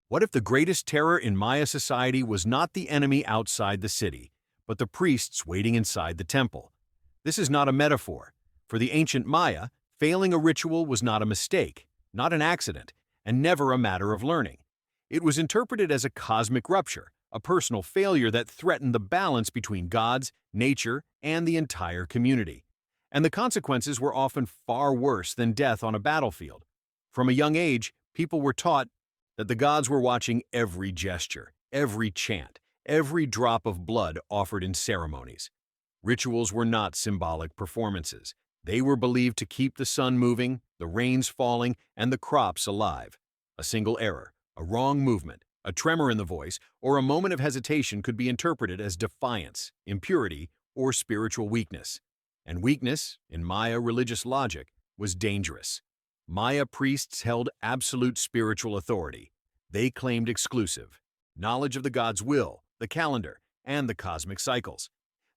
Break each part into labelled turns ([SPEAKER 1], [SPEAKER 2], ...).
[SPEAKER 1] What if the greatest terror in Maya society was not the enemy outside the city, but the priests waiting inside the temple? This is not a metaphor. For the ancient Maya, failing a ritual was not a mistake, not an accident, and never a matter of learning. It was interpreted as a cosmic rupture, a personal failure that threatened the balance between gods, nature, and the entire community. And the consequences were often far worse than death on a battlefield. From a young age, people were taught that the gods were watching every gesture, every chant, every drop of blood offered in ceremonies. Rituals were not symbolic performances. They were believed to keep the sun moving, the rains falling, and the crops alive. A single error, a wrong movement, a tremor in the voice, or a moment of hesitation could be interpreted as defiance, impurity, or spiritual weakness. And weakness, in Maya religious logic, was dangerous. Maya priests held absolute spiritual authority. They claimed exclusive knowledge of the god's will, the calendar, and the cosmic cycles.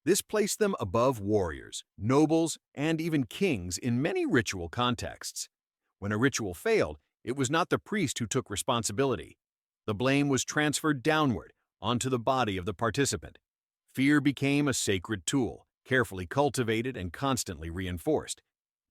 [SPEAKER 1] This placed them above warriors, nobles, and even kings in many ritual contexts. When a ritual failed, it was not the priest who took responsibility. The blame was transferred downward, onto the body of the participant. Fear became a sacred tool, carefully cultivated and constantly reinforced.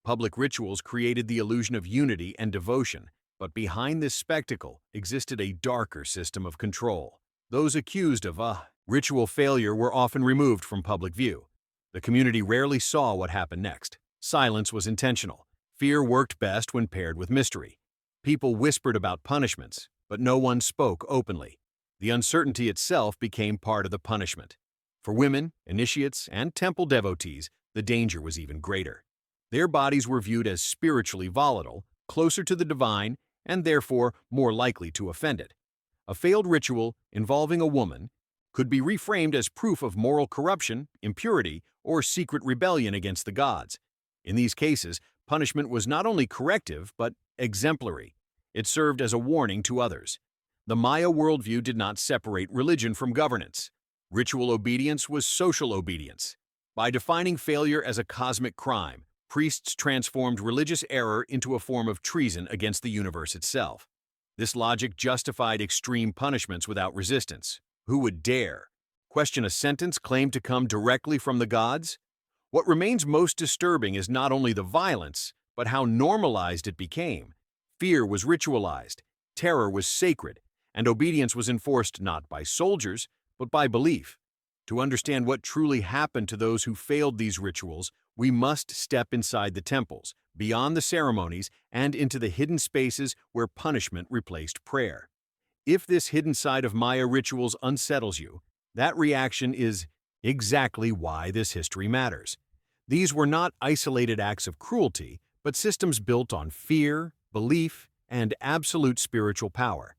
[SPEAKER 1] Public rituals created the illusion of unity and devotion, but behind this spectacle existed a darker system of control. Those accused of ritual failure were often removed from public view. The community rarely saw what happened next. Silence was intentional. Fear worked best when paired with mystery. People whispered about punishments, but no one spoke openly. The uncertainty itself became part of the punishment. For women, initiates, and temple devotees, the danger was even greater. Their bodies were viewed as spiritually volatile, closer to the divine, and therefore more likely to offend it. A failed ritual involving a woman could be reframed as proof of moral corruption, impurity, or secret rebellion against the gods. In these cases, punishment was not only corrective but exemplary. It served as a warning to others. The Maya worldview did not separate religion from governance. Ritual obedience was social obedience. By defining failure as a cosmic crime, priests transformed religious error into a form of treason against the universe itself. This logic justified extreme punishments without resistance. Who would dare question a sentence claimed to come directly from the gods? What remains most disturbing is not only the violence, but how normalized it became. Fear was ritualized, terror was sacred, and obedience was enforced not by soldiers, but by belief. To understand what truly happened to those who failed these rituals, we must step inside the temples, beyond the ceremonies, and into the hidden spaces where punishment replaced prayer. If this hidden side of Maya rituals unsettles you, that reaction is exactly why this history matters. These were not isolated acts of cruelty, but systems built on fear, belief, and absolute spiritual power.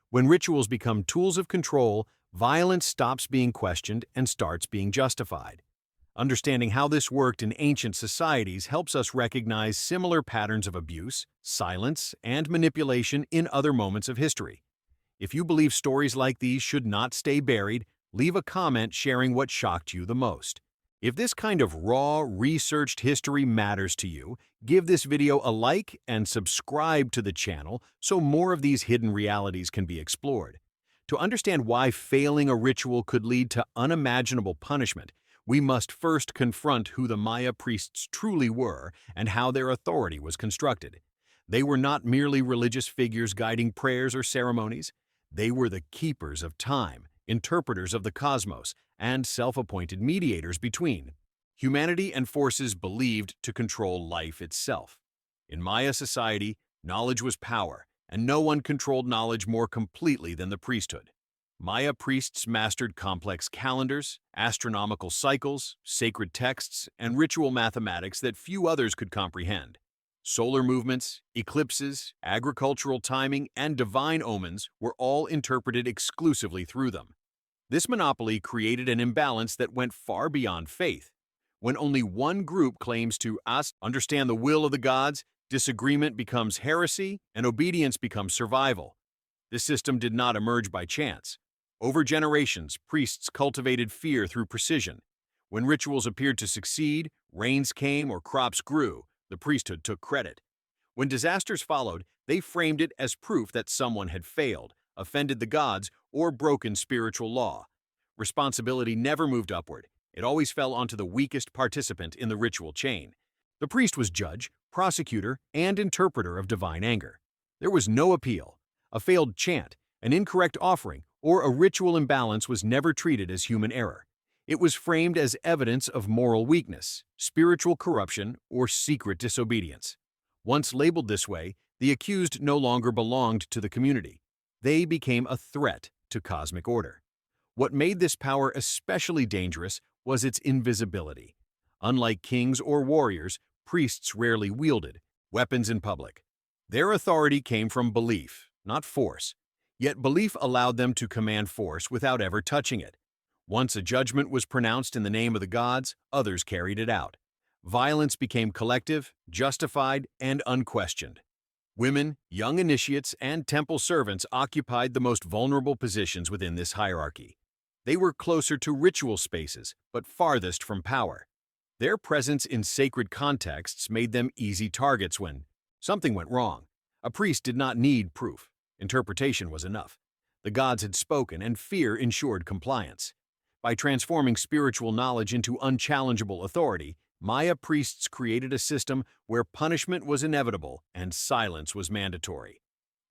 [SPEAKER 1] When rituals become tools of control, violence stops being questioned and starts being justified. Understanding how this worked in ancient societies helps us recognize similar patterns of abuse, silence, and manipulation in other moments of history. If you believe stories like these should not stay buried, leave a comment sharing what shocked you the most. If this kind of raw, researched history matters to you, give this video a like and subscribe to the channel so more of these hidden realities can be explored. To understand why failing a ritual could lead to unimaginable punishment, we must first confront who the Maya priests truly were and how their authority was constructed. They were not merely religious figures guiding prayers or ceremonies. They were the keepers of time, interpreters of the cosmos, and self-appointed mediators between humanity and forces believed to control life itself. In Maya society, knowledge was power, and no one controlled knowledge more completely than the priesthood. Maya priests mastered complex calendars, astronomical cycles, sacred texts, and ritual mathematics that few others could comprehend. Solar movements, eclipses, agricultural timing, and divine omens were all interpreted exclusively through them. This monopoly created an imbalance that went far beyond faith. When only one group claims to understand the will of the gods, disagreement becomes heresy and obedience becomes survival. This system did not emerge by chance. Over generations, priests cultivated fear through precision. When rituals appeared to succeed, rains came or crops grew, the priesthood took credit. When disasters followed, they framed it as proof that someone had failed, offended the gods, or broken spiritual law. Responsibility never moved upward. It always fell onto the weakest participant in the ritual chain. The priest was judge, prosecutor, and interpreter of divine anger. There was no appeal. A failed chant, an incorrect offering, or a ritual imbalance was never treated as human error. It was framed as evidence of moral weakness, spiritual corruption, or secret disobedience. Once labeled this way, the accused no longer belonged to the community. They became a threat to cosmic order. What made this power especially dangerous was its invisibility. Unlike kings or warriors, priests rarely wielded weapons in public. Their authority came from belief, not force. Yet belief allowed them to command force without ever touching it. Once a judgment was pronounced in the name of the gods, others carried it out. Violence became collective, justified, and unquestioned. Women, young initiates, and temple servants occupied the most vulnerable positions within this hierarchy. They were closer to ritual spaces, but farthest from power. Their presence in sacred contexts made them easy targets when something went wrong. A priest did not need proof. Interpretation was enough. The gods had spoken, and fear ensured compliance. By transforming spiritual knowledge into unchallengeable authority, Maya priests created a system where punishment was inevitable and silence was mandatory.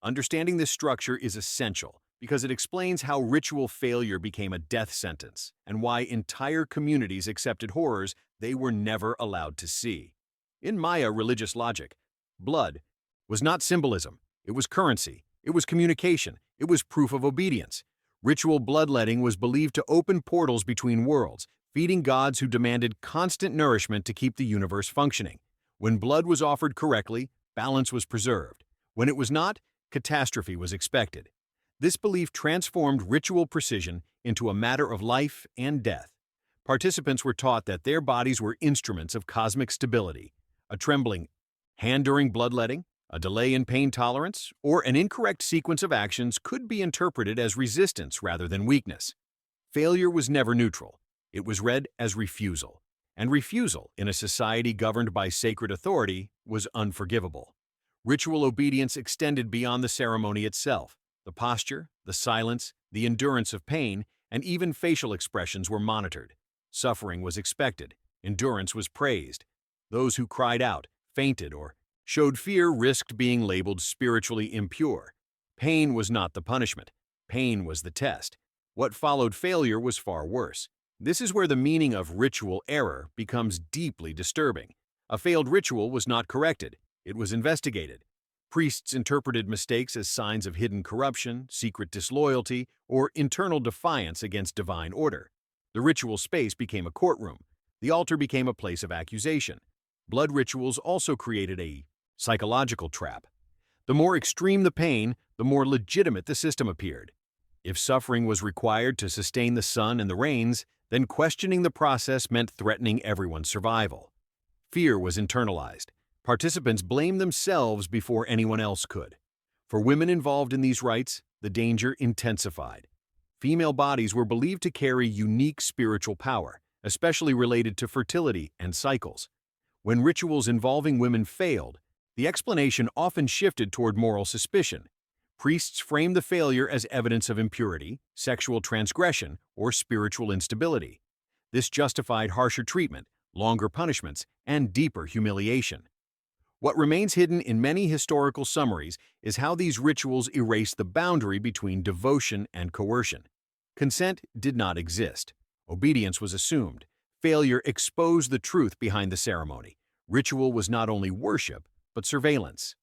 [SPEAKER 1] Understanding this structure is essential because it explains how ritual failure became a death sentence and why entire communities accepted horrors they were never allowed to see. In Maya religious logic, blood was not symbolism, it was currency, it was communication, it was proof of obedience. Ritual bloodletting was believed to open portals between worlds, feeding gods who demanded constant nourishment to keep the universe functioning. When blood was offered correctly, balance was preserved. When it was not, catastrophe was expected. This belief transformed ritual precision into a matter of life and death. Participants were taught that their bodies were instruments of cosmic stability. A trembling hand during bloodletting, a delay in pain tolerance, or an incorrect sequence of actions could be interpreted as resistance rather than weakness. Failure was never neutral. It was read as refusal. And refusal, in a society governed by sacred authority, was unforgivable. Ritual obedience extended beyond the ceremony itself. The posture, the silence, the endurance of pain, and even facial expressions were monitored. Suffering was expected. Endurance was praised. Those who cried out, fainted, or showed fear risked being labeled spiritually impure. Pain was not the punishment. Pain was the test. What followed failure was far worse. This is where the meaning of ritual error becomes deeply disturbing. A failed ritual was not corrected. It was investigated. Priests interpreted mistakes as signs of hidden corruption, secret disloyalty, or internal defiance against divine order. The ritual space became a courtroom. The altar became a place of accusation. Blood rituals also created a psychological trap. The more extreme the pain, the more legitimate the system appeared. If suffering was required to sustain the sun and the rains, then questioning the process meant threatening everyone's survival. Fear was internalized. Participants blamed themselves before anyone else could. For women involved in these rites, the danger intensified. Female bodies were believed to carry unique spiritual power, especially related to fertility and cycles. When rituals involving women failed, the explanation often shifted toward moral suspicion. Priests framed the failure as evidence of impurity, sexual transgression, or spiritual instability. This justified harsher treatment, longer punishments, and deeper humiliation. What remains hidden in many historical summaries is how these rituals erased the boundary between devotion and coercion. Consent did not exist. Obedience was assumed. Failure exposed the truth behind the ceremony. Ritual was not only worship, but surveillance.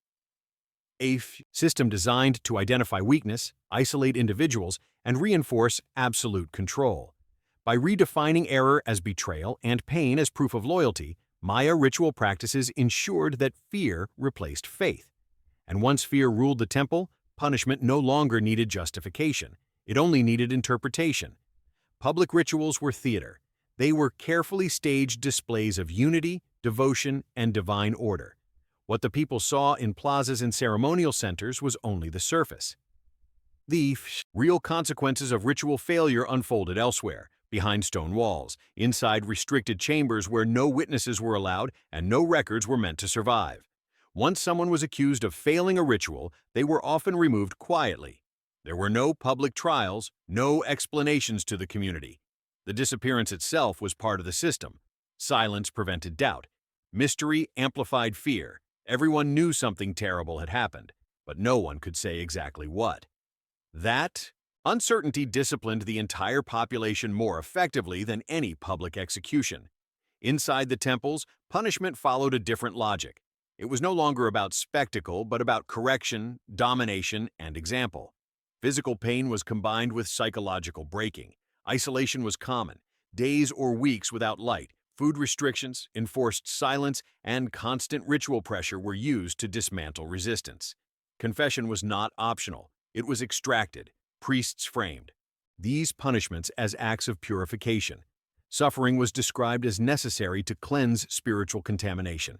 [SPEAKER 1] A system designed to identify weakness, isolate individuals, and reinforce absolute control. By redefining error as betrayal and pain as proof of loyalty, Maya ritual practices ensured that fear replaced faith. And once fear ruled the temple, punishment no longer needed justification. It only needed interpretation. Public rituals were theater. They were carefully staged displays of unity, devotion, and divine order. What the people saw in plazas and ceremonial centers was only the surface. The real consequences of ritual failure unfolded elsewhere, behind stone walls, inside restricted chambers where no witnesses were allowed and no records were meant to survive. Once someone was accused of failing a ritual, they were often removed quietly. There were no public trials, no explanations to the community. The disappearance itself was part of the system. Silence prevented doubt. Mystery amplified fear. Everyone knew something terrible had happened, but no one could say exactly what. That uncertainty disciplined the entire population more effectively than any public execution. Inside the temples, punishment followed a different logic. It was no longer about spectacle, but about correction, domination, and example. Physical pain was combined with psychological breaking. Isolation was common. Days or weeks without light, food restrictions, enforced silence, and constant ritual pressure were used to dismantle resistance. Confession was not optional. It was extracted. Priests framed these punishments as acts of purification. Suffering was described as necessary to cleanse spiritual contamination.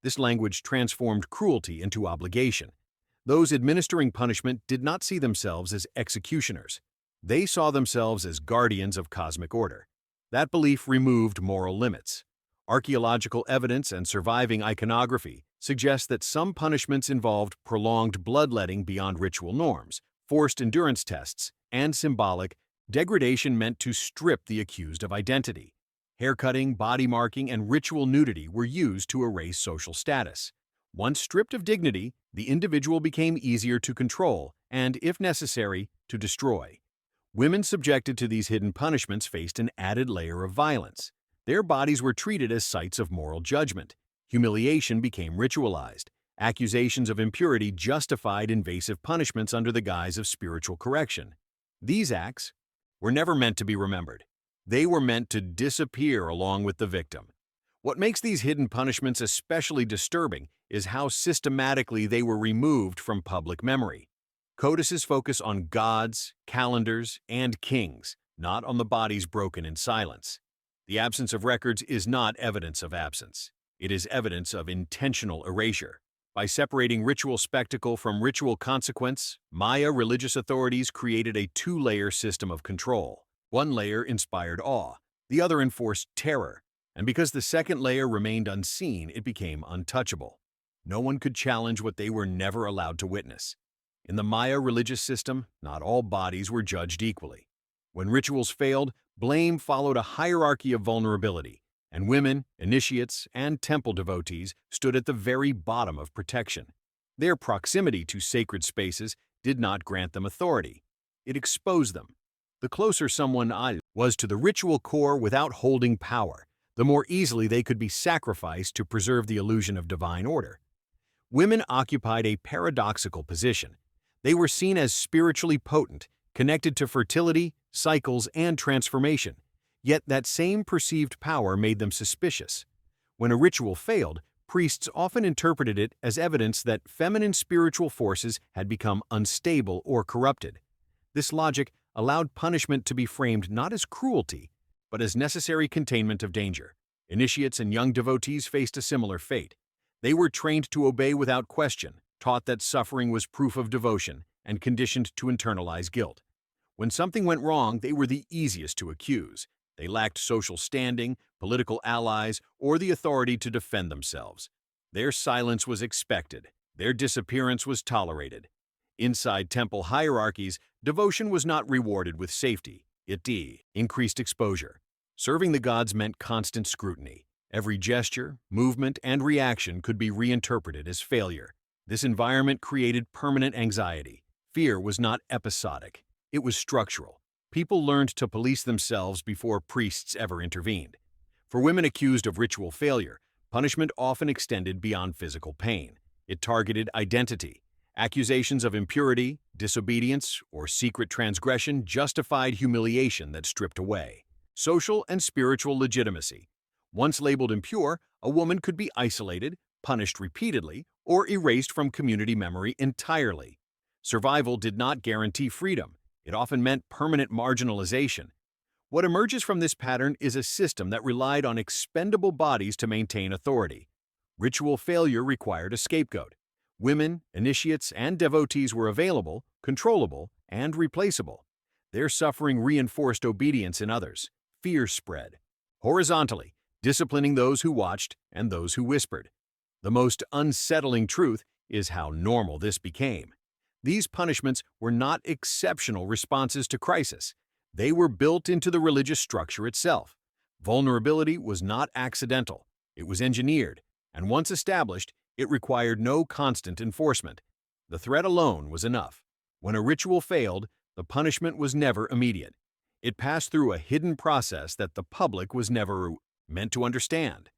[SPEAKER 1] This language transformed cruelty into obligation. Those administering punishment did not see themselves as executioners. They saw themselves as guardians of cosmic order. That belief removed moral limits. Archaeological evidence and surviving iconography suggest that some punishments involved prolonged bloodletting beyond ritual norms, forced endurance tests, and symbolic degradation meant to strip the accused of identity. Haircutting, body marking, and ritual nudity were used to erase social status. Once stripped of dignity, the individual became easier to control and, if necessary, to destroy. Women subjected to these hidden punishments faced an added layer of violence. Their bodies were treated as sites of moral judgment. Humiliation became ritualized. Accusations of impurity justified invasive punishments under the guise of spiritual correction. These acts were never meant to be remembered. They were meant to disappear along with the victim. What makes these hidden punishments especially disturbing is how systematically they were removed from public memory. Codices focus on gods, calendars, and kings, not on the bodies broken in silence. The absence of records is not evidence of absence. It is evidence of intentional erasure. By separating ritual spectacle from ritual consequence, Maya religious authorities created a two-layer system of control. One layer inspired awe, the other enforced terror, and because the second layer remained unseen, it became untouchable. No one could challenge what they were never allowed to witness. In the Maya religious system, not all bodies were judged equally. When rituals failed, blame followed a hierarchy of vulnerability, and women, initiates, and temple devotees stood at the very bottom of protection. Their proximity to sacred spaces did not grant them authority. It exposed them. The closer someone was to the ritual core without holding power, the more easily they could be sacrificed to preserve the illusion of divine order. Women occupied a paradoxical position. They were seen as spiritually potent, connected to fertility, cycles, and transformation. Yet that same perceived power made them suspicious. When a ritual failed, priests often interpreted it as evidence that feminine spiritual forces had become unstable or corrupted. This logic allowed punishment to be framed not as cruelty, but as necessary containment of danger. Initiates and young devotees faced a similar fate. They were trained to obey without question, taught that suffering was proof of devotion, and conditioned to internalize guilt. When something went wrong, they were the easiest to accuse. They lacked social standing, political allies, or the authority to defend themselves. Their silence was expected. Their disappearance was tolerated. Inside temple hierarchies, devotion was not rewarded with safety. It increased exposure. Serving the gods meant constant scrutiny. Every gesture, movement, and reaction could be reinterpreted as failure. This environment created permanent anxiety. Fear was not episodic. It was structural. People learned to police themselves before priests ever intervened. For women accused of ritual failure, punishment often extended beyond physical pain. It targeted identity. Accusations of impurity, disobedience, or secret transgression justified humiliation that stripped away social and spiritual legitimacy. Once labeled impure, a woman could be isolated, punished repeatedly, or erased from community memory entirely. Survival did not guarantee freedom. It often meant permanent marginalization. What emerges from this pattern is a system that relied on expendable bodies to maintain authority. Ritual failure required a scapegoat. Women, initiates, and devotees were available, controllable, and replaceable. Their suffering reinforced obedience in others. Fear spread horizontally, disciplining those who watched and those who whispered. The most unsettling truth is how normal this became. These punishments were not exceptional responses to crisis. They were built into the religious structure itself. Vulnerability was not accidental. It was engineered, and once established, it required no constant enforcement. The threat alone was enough. When a ritual failed, the punishment was never immediate. It passed through a hidden process that the public was never meant to understand.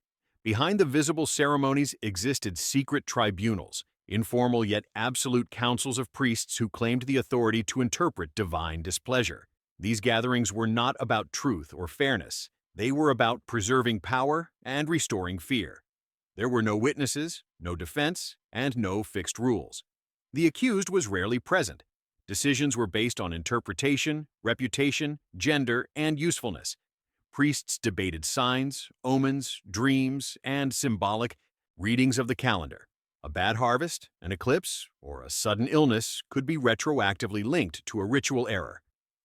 [SPEAKER 1] Behind the visible ceremonies existed secret tribunals, informal yet absolute councils of priests who claimed the authority to interpret divine displeasure. These gatherings were not about truth or fairness. They were about preserving power and restoring fear. There were no witnesses, no defense, and no fixed rules. The accused was rarely present. Decisions were based on interpretation, reputation, gender, and usefulness. Priests debated signs, omens, dreams, and symbolic readings of the calendar. A bad harvest, an eclipse, or a sudden illness could be retroactively linked to a ritual error.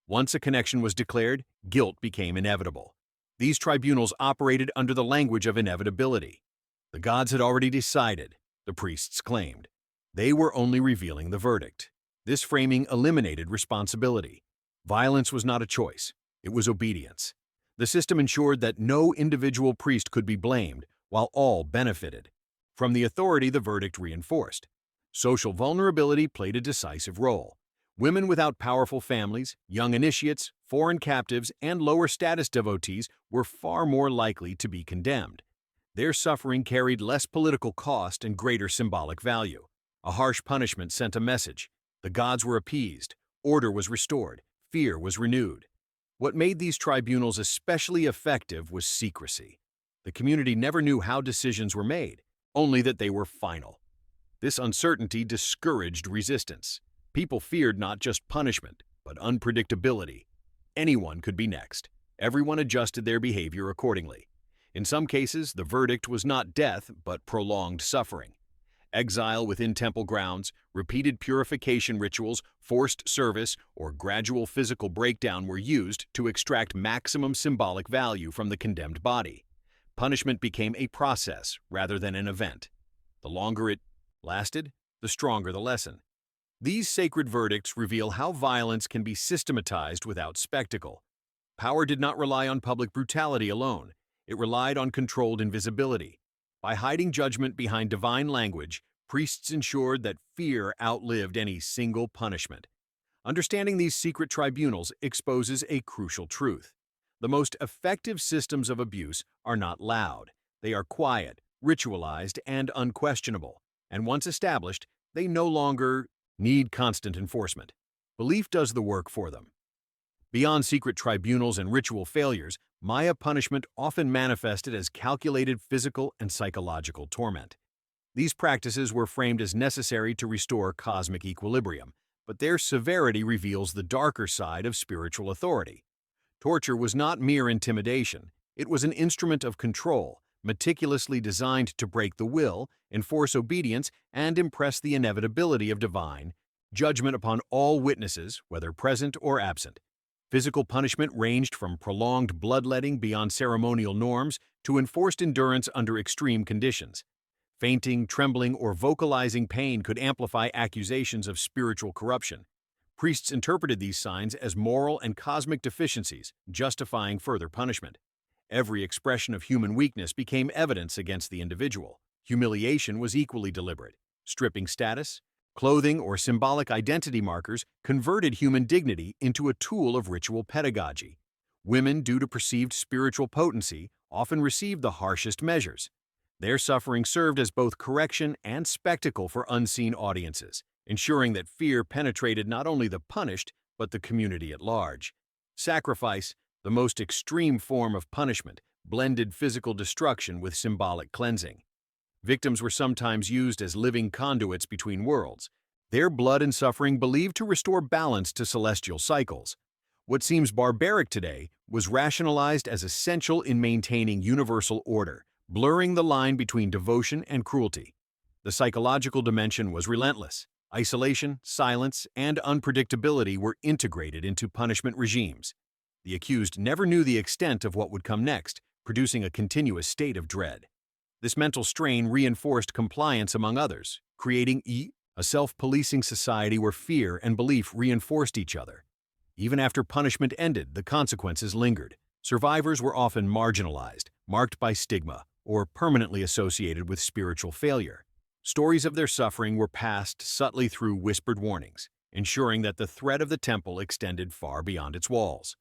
[SPEAKER 1] Once a connection was declared, guilt became inevitable. These tribunals operated under the language of inevitability. The gods had already decided, the priests claimed. They were only revealing the verdict. This framing eliminated responsibility. Violence was not a choice, it was obedience. The system ensured that no individual priest could be blamed, while all benefited. From the authority the verdict reinforced. Social vulnerability played a decisive role. Women without powerful families, young initiates, foreign captives, and lower-status devotees were far more likely to be condemned. Their suffering carried less political cost and greater symbolic value. A harsh punishment sent a message. The gods were appeased, order was restored, fear was renewed. What made these tribunals especially effective was secrecy. The community never knew how decisions were made, only that they were final. This uncertainty discouraged resistance. People feared not just punishment, but unpredictability. Anyone could be next. Everyone adjusted their behavior accordingly. In some cases, the verdict was not death, but prolonged suffering. Exile within temple grounds, repeated purification rituals, forced service, or gradual physical breakdown were used to extract maximum symbolic value from the condemned body. Punishment became a process rather than an event. The longer it lasted, the stronger the lesson. These sacred verdicts reveal how violence can be systematized without spectacle. Power did not rely on public brutality alone. It relied on controlled invisibility. By hiding judgment behind divine language, priests ensured that fear outlived any single punishment. Understanding these secret tribunals exposes a crucial truth. The most effective systems of abuse are not loud. They are quiet, ritualized, and unquestionable. And once established, they no longer need constant enforcement. Belief does the work for them. Beyond secret tribunals and ritual failures, Maya punishment often manifested as calculated physical and psychological torment. These practices were framed as necessary to restore cosmic equilibrium, but their severity reveals the darker side of spiritual authority. Torture was not mere intimidation. It was an instrument of control, meticulously designed to break the will, enforce obedience, and impress the inevitability of divine judgment upon all witnesses, whether present or absent. Physical punishment ranged from prolonged bloodletting beyond ceremonial norms to enforced endurance under extreme conditions. Fainting, trembling, or vocalizing pain could amplify accusations of spiritual corruption. Priests interpreted these signs as moral and cosmic deficiencies, justifying further punishment. Every expression of human weakness became evidence against the individual. Humiliation was equally deliberate. Stripping status, clothing, or symbolic identity markers converted human dignity into a tool of ritual pedagogy. Women, due to perceived spiritual potency, often received the harshest measures. Their suffering served as both correction and spectacle for unseen audiences, ensuring that fear penetrated not only the punished, but the community at large. Sacrifice, the most extreme form of punishment, blended physical destruction with symbolic cleansing. Victims were sometimes used as living conduits between worlds, their blood and suffering believed to restore balance to celestial cycles. What seems barbaric today was rationalized as essential in maintaining universal order, blurring the line between devotion and cruelty. The psychological dimension was relentless. Isolation, silence, and unpredictability were integrated into punishment regimes. The accused never knew the extent of what would come next, producing a continuous state of dread. This mental strain reinforced compliance among others, creating a self-policing society where fear and belief reinforced each other. Even after punishment ended, the consequences lingered. Survivors were often marginalized, marked by stigma, or permanently associated with spiritual failure. Stories of their suffering were passed subtly through whispered warnings, ensuring that the threat of the temple extended far beyond its walls.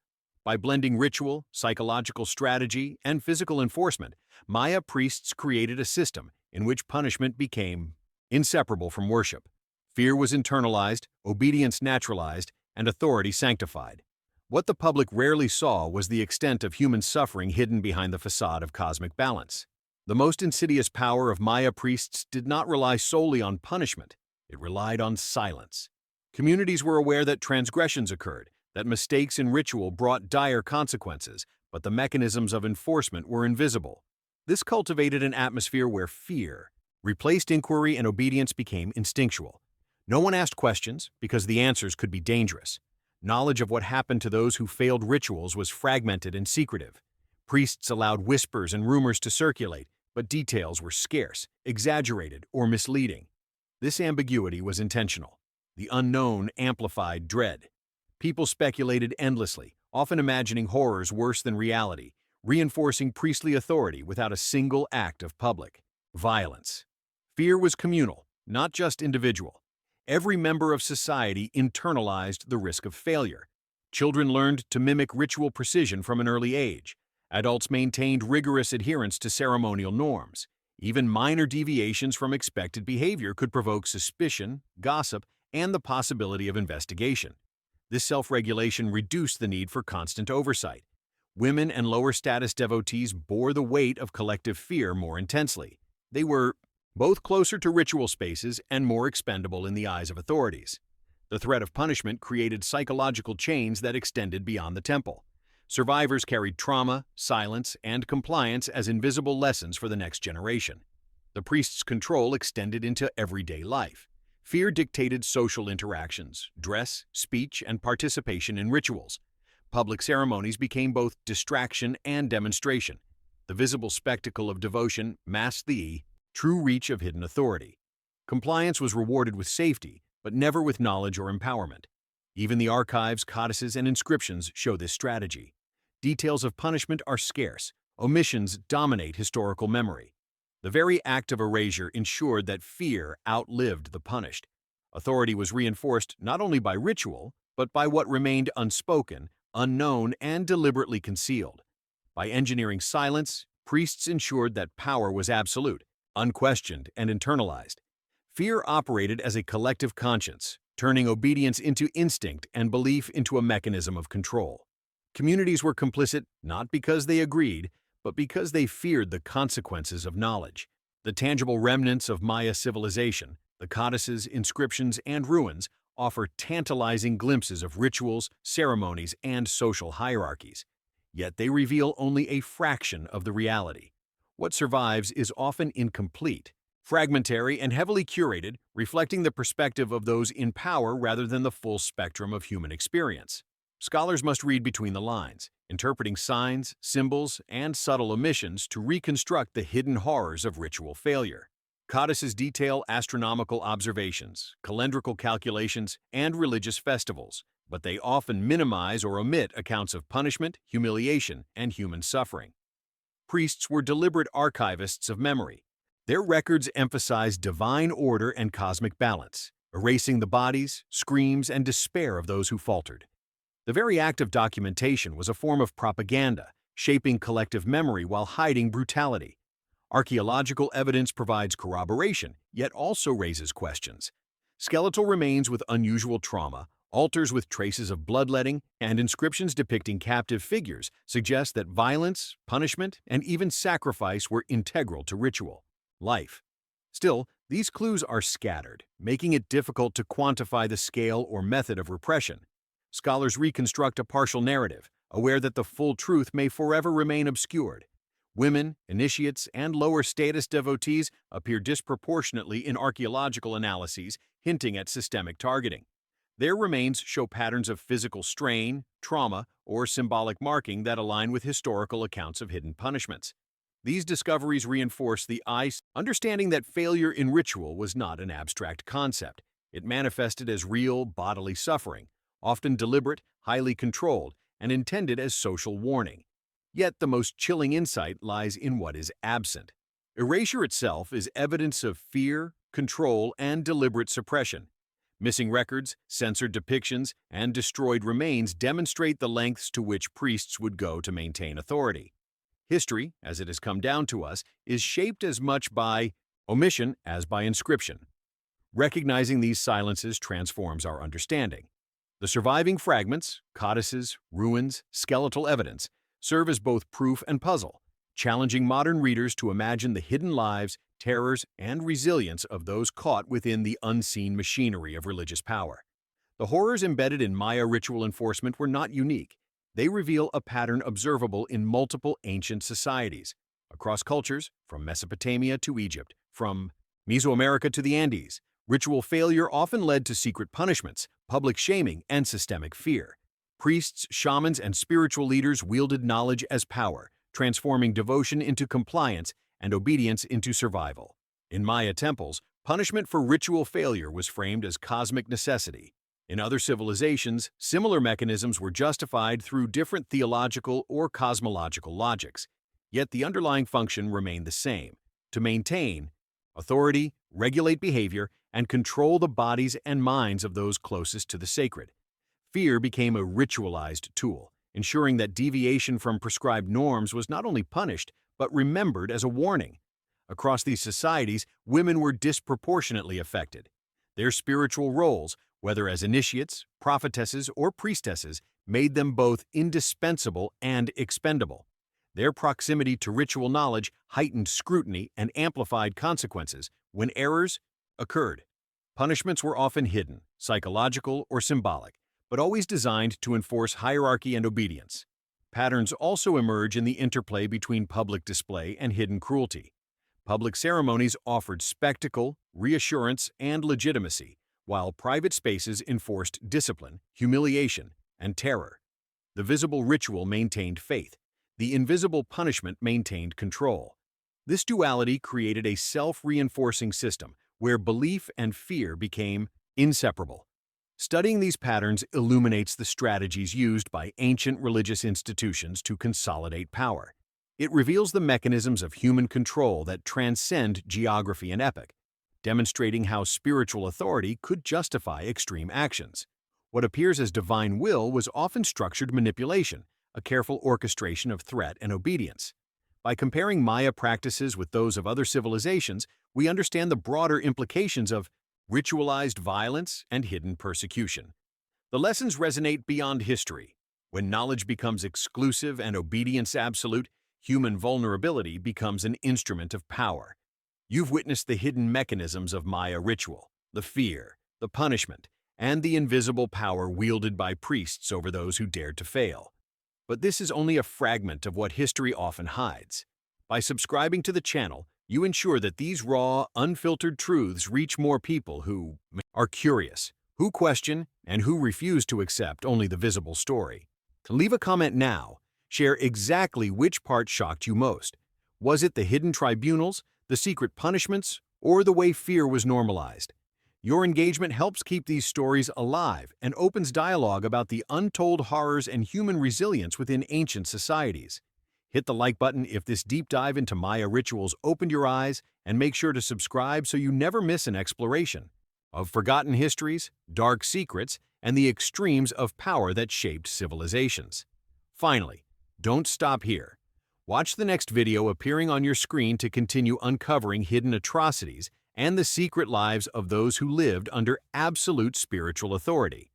[SPEAKER 1] By blending ritual, psychological strategy, and physical enforcement, Maya priests created a system in which punishment became inseparable from worship. Fear was internalized, obedience naturalized, and authority sanctified. What the public rarely saw was the extent of human suffering hidden behind the facade of cosmic balance. The most insidious power of Maya priests did not rely solely on punishment. It relied on silence. Communities were aware that transgressions occurred, that mistakes in ritual brought dire consequences, but the mechanisms of enforcement were invisible. This cultivated an atmosphere where fear replaced inquiry and obedience became instinctual. No one asked questions because the answers could be dangerous. Knowledge of what happened to those who failed rituals was fragmented and secretive. Priests allowed whispers and rumors to circulate, but details were scarce, exaggerated, or misleading. This ambiguity was intentional. The unknown amplified dread. People speculated endlessly, often imagining horrors worse than reality, reinforcing priestly authority without a single act of public violence. Fear was communal, not just individual. Every member of society internalized the risk of failure. Children learned to mimic ritual precision from an early age. Adults maintained rigorous adherence to ceremonial norms. Even minor deviations from expected behavior could provoke suspicion, gossip, and the possibility of investigation. This self-regulation reduced the need for constant oversight. Women and lower-status devotees bore the weight of collective fear more intensely. They were both closer to ritual spaces and more expendable in the eyes of authorities. The threat of punishment created psychological chains that extended beyond the temple. Survivors carried trauma, silence, and compliance as invisible lessons for the next generation. The priest's control extended into everyday life. Fear dictated social interactions, dress, speech, and participation in rituals. Public ceremonies became both distraction and demonstration. The visible spectacle of devotion masked the true reach of hidden authority. Compliance was rewarded with safety, but never with knowledge or empowerment. Even the archives, codices, and inscriptions show this strategy. Details of punishment are scarce. Omissions dominate historical memory. The very act of erasure ensured that fear outlived the punished. Authority was reinforced not only by ritual, but by what remained unspoken, unknown, and deliberately concealed. By engineering silence, priests ensured that power was absolute, unquestioned, and internalized. Fear operated as a collective conscience, turning obedience into instinct and belief into a mechanism of control. Communities were complicit not because they agreed, but because they feared the consequences of knowledge. The tangible remnants of Maya civilization, the codices, inscriptions, and ruins, offer tantalizing glimpses of rituals, ceremonies, and social hierarchies. Yet they reveal only a fraction of the reality. What survives is often incomplete, fragmentary, and heavily curated, reflecting the perspective of those in power rather than the full spectrum of human experience. Scholars must read between the lines, interpreting signs, symbols, and subtle omissions to reconstruct the hidden horrors of ritual failure. Codices detail astronomical observations, calendrical calculations, and religious festivals, but they often minimize or omit accounts of punishment, humiliation, and human suffering. Priests were deliberate archivists of memory. Their records emphasized divine order and cosmic balance, erasing the bodies, screams, and despair of those who faltered. The very act of documentation was a form of propaganda, shaping collective memory while hiding brutality. Archaeological evidence provides corroboration, yet also raises questions. Skeletal remains with unusual trauma, altars with traces of bloodletting, and inscriptions depicting captive figures suggest that violence, punishment, and even sacrifice were integral to ritual life. Still, these clues are scattered, making it difficult to quantify the scale or method of repression. Scholars reconstruct a partial narrative, aware that the full truth may forever remain obscured. Women, initiates, and lower-status devotees appear disproportionately in archaeological analyses, hinting at systemic targeting. Their remains show patterns of physical strain, trauma, or symbolic marking that align with historical accounts of hidden punishments. These discoveries reinforce the understanding that failure in ritual was not an abstract concept. It manifested as real bodily suffering, often deliberate, highly controlled, and intended as social warning. Yet the most chilling insight lies in what is absent. Erasure itself is evidence of fear, control, and deliberate suppression. Missing records, censored depictions, and destroyed remains demonstrate the lengths to which priests would go to maintain authority. History, as it has come down to us, is shaped as much by omission as by inscription. Recognizing these silences transforms our understanding. The surviving fragments, codices, ruins, skeletal evidence, serve as both proof and puzzle, challenging modern readers to imagine the hidden lives, terrors, and resilience of those caught within the unseen machinery of religious power. The horrors embedded in Maya ritual enforcement were not unique. They reveal a pattern observable in multiple ancient societies, across cultures, from Mesopotamia to Egypt, from Mesoamerica to the Andes. Ritual failure often led to secret punishments, public shaming, and systemic fear. Priests, shamans, and spiritual leaders wielded knowledge as power, transforming devotion into compliance and obedience into survival. In Maya temples, punishment for ritual failure was framed as cosmic necessity. In other civilizations, similar mechanisms were justified through different theological or cosmological logics. Yet the underlying function remained the same: to maintain authority, regulate behavior, and control the bodies and minds of those closest to the sacred. Fear became a ritualized tool, ensuring that deviation from prescribed norms was not only punished, but remembered as a warning. Across these societies, women were disproportionately affected. Their spiritual roles, whether as initiates, prophetesses, or priestesses, made them both indispensable and expendable. Their proximity to ritual knowledge heightened scrutiny and amplified consequences when errors occurred. Punishments were often hidden, psychological or symbolic, but always designed to enforce hierarchy and obedience. Patterns also emerge in the interplay between public display and hidden cruelty. Public ceremonies offered spectacle, reassurance, and legitimacy, while private spaces enforced discipline, humiliation, and terror. The visible ritual maintained faith. The invisible punishment maintained control. This duality created a self-reinforcing system where belief and fear became inseparable. Studying these patterns illuminates the strategies used by ancient religious institutions to consolidate power. It reveals the mechanisms of human control that transcend geography and epoch, demonstrating how spiritual authority could justify extreme actions. What appears as divine will was often structured manipulation, a careful orchestration of threat and obedience. By comparing Maya practices with those of other civilizations, we understand the broader implications of ritualized violence and hidden persecution. The lessons resonate beyond history. When knowledge becomes exclusive and obedience absolute, human vulnerability becomes an instrument of power. You've witnessed the hidden mechanisms of Maya ritual, the fear, the punishment, and the invisible power wielded by priests over those who dared to fail. But this is only a fragment of what history often hides. By subscribing to the channel, you ensure that these raw, unfiltered truths reach more people who are curious, who question, and who refuse to accept only the visible story. Leave a comment now. Share exactly which part shocked you most. Was it the hidden tribunals, the secret punishments, or the way fear was normalized? Your engagement helps keep these stories alive and opens dialogue about the untold horrors and human resilience within ancient societies. Hit the like button if this deep dive into Maya rituals opened your eyes, and make sure to subscribe so you never miss an exploration of forgotten histories, dark secrets, and the extremes of power that shaped civilizations. Finally, don't stop here. Watch the next video appearing on your screen to continue uncovering hidden atrocities and the secret lives of those who lived under absolute spiritual authority.